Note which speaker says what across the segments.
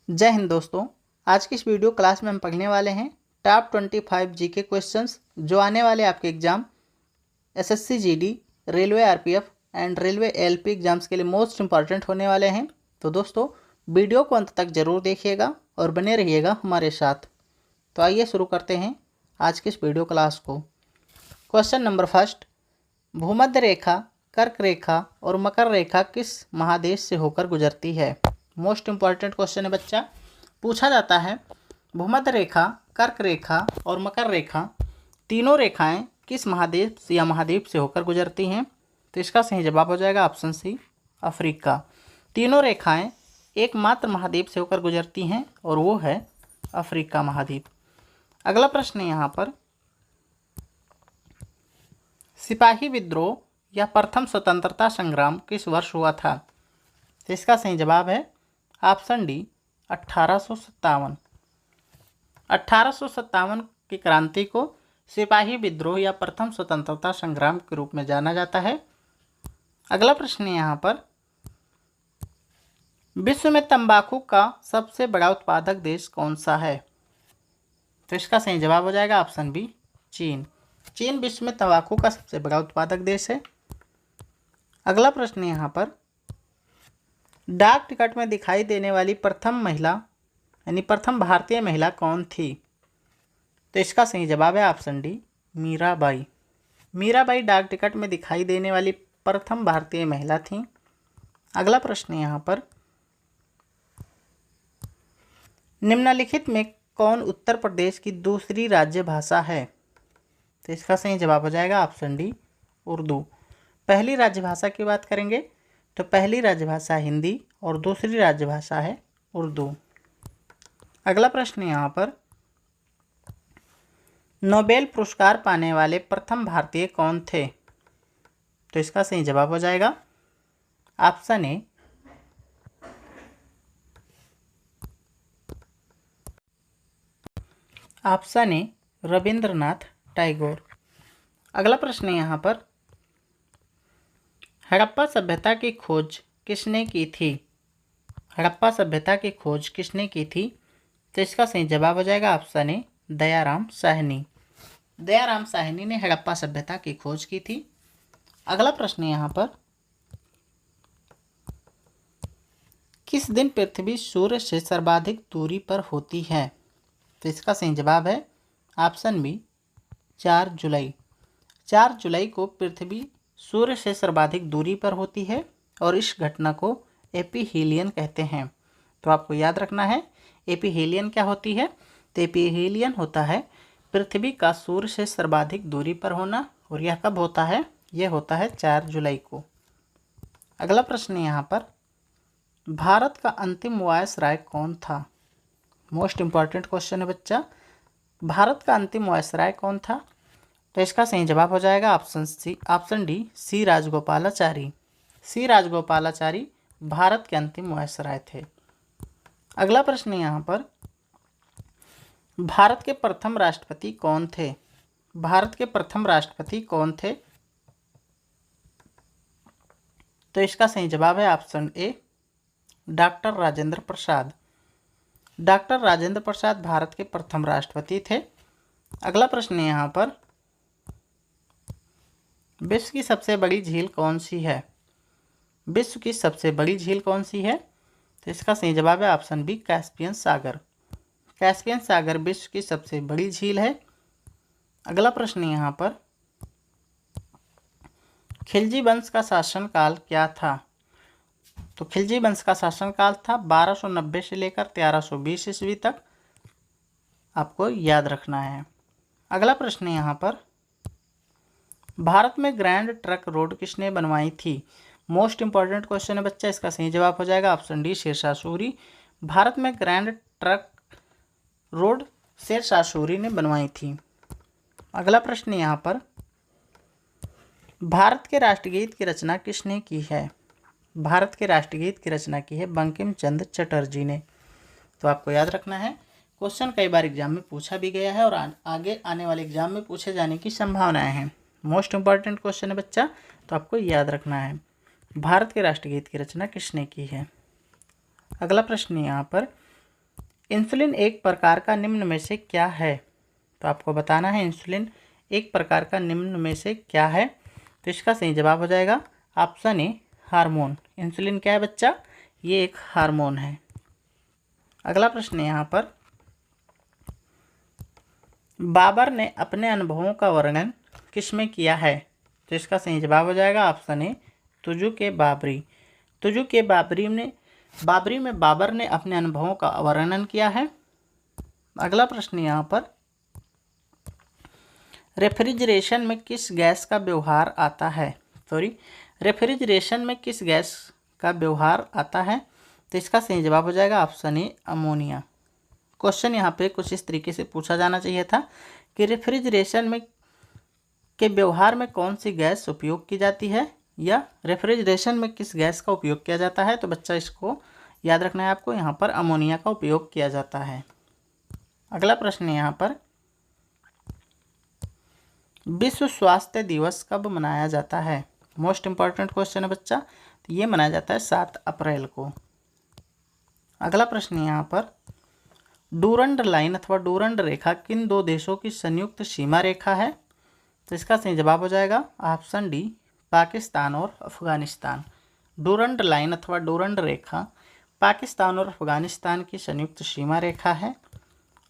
Speaker 1: जय हिंद दोस्तों। आज की इस वीडियो क्लास में हम पढ़ने वाले हैं टॉप 25 जीके क्वेश्चंस जो आने वाले आपके exam SSC GD, railway RPF and railway LP exams के लिए मोस्ट इंपॉर्टेंट होने वाले हैं। तो दोस्तों वीडियो को अंत तक जरूर देखिएगा और बने रहिएगा हमारे साथ। तो आइए शुरू करते हैं आज की इस वीडियो क्लास को। क्वेश्चन नंबर फर्स्ट, भूमध्य रेखा, कर्क रेखा और मकर रेखा किस महादेश से होकर गुजरती है? मोस्ट इंपॉर्टेंट क्वेश्चन है बच्चा। पूछा जाता है भूमध्य रेखा, कर्क रेखा और मकर रेखा तीनों रेखाएं किस महादेश या महाद्वीप से होकर गुजरती हैं? तो इसका सही जवाब हो जाएगा ऑप्शन सी, अफ्रीका। तीनों रेखाएं एकमात्र महाद्वीप से होकर गुजरती हैं और वो है अफ्रीका महाद्वीप। अगला प्रश्न है यहाँ पर, सिपाही विद्रोह या प्रथम स्वतंत्रता संग्राम किस वर्ष हुआ था? तो इसका सही जवाब है ऑप्शन डी, 1857। 1857 की क्रांति को सिपाही विद्रोह या प्रथम स्वतंत्रता संग्राम के रूप में जाना जाता है। अगला प्रश्न है यहाँ पर, विश्व में तंबाकू का सबसे बड़ा उत्पादक देश कौन सा है? तो इसका सही जवाब हो जाएगा ऑप्शन बी, चीन। चीन विश्व में तंबाकू का सबसे बड़ा उत्पादक देश है। अगला प्रश्न है यहाँ पर, डाक टिकट में दिखाई देने वाली प्रथम महिला यानी प्रथम भारतीय महिला कौन थी? तो इसका सही जवाब है ऑप्शन डी, मीराबाई। मीराबाई डाक टिकट में दिखाई देने वाली प्रथम भारतीय महिला थी। अगला प्रश्न है यहाँ पर, निम्नलिखित में कौन उत्तर प्रदेश की दूसरी राज्य भाषा है? तो इसका सही जवाब हो जाएगा ऑप्शन डी, उर्दू। पहली राज्य भाषा की बात करेंगे तो पहली राजभाषा हिंदी और दूसरी राजभाषा है उर्दू। अगला प्रश्न यहाँ पर, नोबेल पुरस्कार पाने वाले प्रथम भारतीय कौन थे? तो इसका सही जवाब हो जाएगा ऑप्शन ए, रविंद्रनाथ टैगोर। अगला प्रश्न है यहाँ पर, हड़प्पा सभ्यता की खोज किसने की थी? हड़प्पा सभ्यता की खोज किसने की थी? तो इसका सही जवाब हो जाएगा ऑप्शन ए, दयाराम साहनी। दयाराम साहनी ने हड़प्पा सभ्यता की खोज की थी। अगला प्रश्न है यहाँ पर, किस दिन पृथ्वी सूर्य से सर्वाधिक दूरी पर होती है? तो इसका सही जवाब है ऑप्शन बी, 4 जुलाई। 4 जुलाई को पृथ्वी सूर्य से सर्वाधिक दूरी पर होती है और इस घटना को एपीहीलियन कहते हैं। तो आपको याद रखना है एपीहीलियन क्या होती है। तो एपीहीलियन होता है पृथ्वी का सूर्य से सर्वाधिक दूरी पर होना, और यह कब होता है? यह होता है 4 जुलाई को। अगला प्रश्न है यहाँ पर, भारत का अंतिम वायसराय कौन था? मोस्ट इंपॉर्टेंट क्वेश्चन है बच्चा। भारत का अंतिम वायसराय कौन था? तो इसका सही जवाब हो जाएगा ऑप्शन डी, सी राजगोपालाचारी। सी राजगोपालाचारी भारत के अंतिम वायसराय थे। अगला प्रश्न है यहाँ पर, भारत के प्रथम राष्ट्रपति कौन थे? भारत के प्रथम राष्ट्रपति कौन थे? तो इसका सही जवाब है option A, doctor Rajendra Prasad. Doctor Rajendra Prasad Bharat के प्रथम राष्ट्रपति थे। अगला प्रश्न है यहाँ पर, विश्व की सबसे बड़ी झील कौन सी है? विश्व की सबसे बड़ी झील कौन सी है? तो इसका सही जवाब है ऑप्शन बी, कैस्पियन सागर। कैस्पियन सागर विश्व की सबसे बड़ी झील है। अगला प्रश्न है यहाँ पर, खिलजी वंश का शासनकाल क्या था? तो खिलजी वंश का शासनकाल था 1290 से लेकर 1320 ईस्वी तक। आपको याद रखना है। अगला प्रश्न है यहाँ पर, भारत में ग्रैंड ट्रक रोड किसने बनवाई थी? मोस्ट इंपॉर्टेंट क्वेश्चन है बच्चा। इसका सही जवाब हो जाएगा ऑप्शन डी, शेरशाह सूरी। भारत में grand trunk road Sher Shah ने बनवाई थी। अगला प्रश्न यहाँ पर, भारत के राष्ट्रगीत की रचना किसने की है? भारत के राष्ट्रगीत की रचना की है बंकिम चंद्र चटर्जी ने। तो आपको याद रखना है, क्वेश्चन कई बार एग्जाम में पूछा भी गया है और आगे आने वाले एग्जाम में पूछे जाने की संभावनाएं हैं। मोस्ट इंपॉर्टेंट क्वेश्चन है बच्चा, तो आपको याद रखना है भारत के राष्ट्रगीत की रचना किसने की है। अगला प्रश्न यहाँ पर, इंसुलिन एक प्रकार का निम्न में से क्या है? तो आपको बताना है इंसुलिन एक प्रकार का निम्न में से क्या है। तो इसका सही जवाब हो जाएगा ऑप्शन ए हार्मोन। इंसुलिन क्या है बच्चा? ये एक हार्मोन है। अगला प्रश्न है यहाँ पर, बाबर ने अपने अनुभवों का वर्णन किसमें किया है? तो इसका सही जवाब हो जाएगा ऑप्शन ए तुजुक बाबरी। तुजुक बाबरी में बाबर ने अपने अनुभवों का वर्णन किया है। अगला प्रश्न यहाँ पर, रेफ्रिजरेशन में किस गैस का व्यवहार आता है? रेफ्रिजरेशन में किस गैस का व्यवहार आता है? तो इसका सही जवाब हो जाएगा ऑप्शन ए अमोनिया। क्वेश्चन यहाँ पे कुछ इस तरीके से पूछा जाना चाहिए था कि रेफ्रिजरेशन में के व्यवहार में कौन सी गैस उपयोग की जाती है, या रेफ्रिजरेशन में किस गैस का उपयोग किया जाता है। तो बच्चा इसको याद रखना है आपको, यहाँ पर अमोनिया का उपयोग किया जाता है। अगला प्रश्न है यहाँ पर, विश्व स्वास्थ्य दिवस कब मनाया जाता है? मोस्ट इंपॉर्टेंट क्वेश्चन है बच्चा। तो ये मनाया जाता है 7 अप्रैल को। अगला प्रश्न है यहाँ पर, डूरंड लाइन अथवा डूरंड रेखा किन दो देशों की संयुक्त सीमा रेखा है? तो इसका सही जवाब हो जाएगा ऑप्शन डी पाकिस्तान और अफगानिस्तान। डूरंड लाइन अथवा डूरंड रेखा पाकिस्तान और अफगानिस्तान की संयुक्त सीमा रेखा है।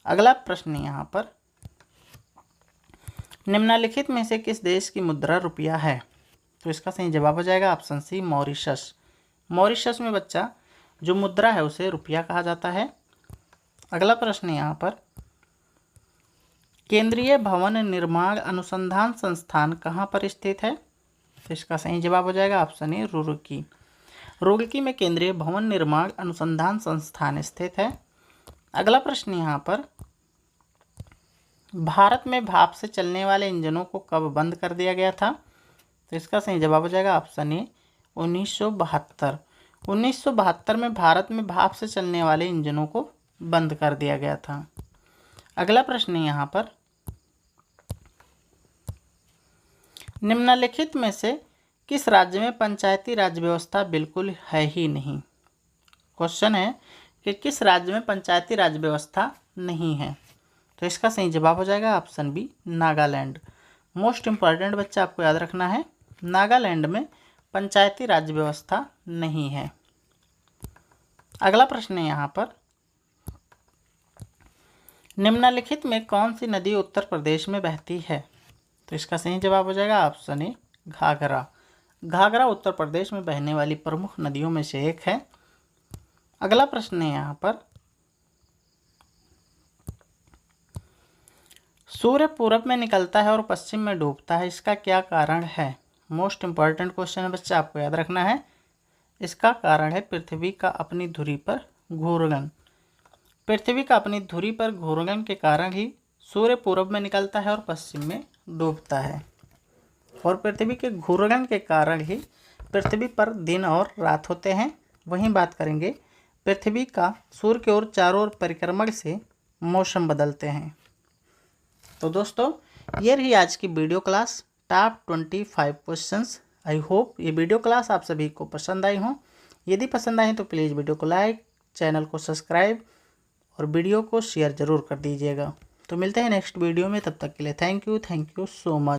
Speaker 1: अगला प्रश्न यहाँ पर, निम्नलिखित में से किस देश की मुद्रा रुपया है? तो इसका सही जवाब हो जाएगा ऑप्शन सी मॉरिशस। मॉरिशस में बच्चा जो मुद्रा है उसे रुपया कहा जाता है। अगला प्रश्न यहाँ पर, केंद्रीय भवन निर्माण अनुसंधान संस्थान कहाँ पर स्थित है? तो इसका सही जवाब हो जाएगा ऑप्शन ए रुड़की। रुड़की में केंद्रीय भवन निर्माण अनुसंधान संस्थान स्थित है। अगला प्रश्न यहाँ पर, भारत में भाप से चलने वाले इंजनों को कब बंद कर दिया गया था? तो इसका सही जवाब हो जाएगा ऑप्शन ए 1972। 1972 में भारत में भाप से चलने वाले इंजनों को बंद कर दिया गया था। अगला प्रश्न है यहाँ पर, निम्नलिखित में से किस राज्य में पंचायती राज व्यवस्था बिल्कुल है ही नहीं? क्वेश्चन है कि किस राज्य में पंचायती राज व्यवस्था नहीं है। तो इसका सही जवाब हो जाएगा option B Nagaland. Most important बच्चा आपको याद रखना है, नागालैंड में पंचायती राज व्यवस्था नहीं है। अगला प्रश्न है यहाँ पर, निम्नलिखित में कौन सी नदी उत्तर प्रदेश में बहती है? तो इसका सही जवाब हो जाएगा ऑप्शन ए घाघरा। घाघरा उत्तर प्रदेश में बहने वाली प्रमुख नदियों में से एक है। अगला प्रश्न है यहाँ पर, सूर्य पूरब में निकलता है और पश्चिम में डूबता है, इसका क्या कारण है? मोस्ट इंपॉर्टेंट क्वेश्चन है बच्चा, आपको याद रखना है। इसका कारण है पृथ्वी का अपनी धुरी पर घूर्णन। पृथ्वी का अपनी धुरी पर घूर्णन के कारण ही सूर्य पूरब में निकलता है और पश्चिम में डूबता है, और पृथ्वी के घूर्णन के कारण ही पृथ्वी पर दिन और रात होते हैं। वहीं बात करेंगे पृथ्वी का सूर्य की ओर चारों ओर परिक्रमण से मौसम बदलते हैं। तो दोस्तों, ये रही आज की video class top 25 questions. I hope ये वीडियो क्लास आप सभी को पसंद आई हो। यदि पसंद आई तो प्लीज़ वीडियो को लाइक, चैनल को सब्सक्राइब और वीडियो को शेयर ज़रूर कर दीजिएगा। तो मिलते हैं नेक्स्ट वीडियो में, तब तक के लिए थैंक यू सो मच।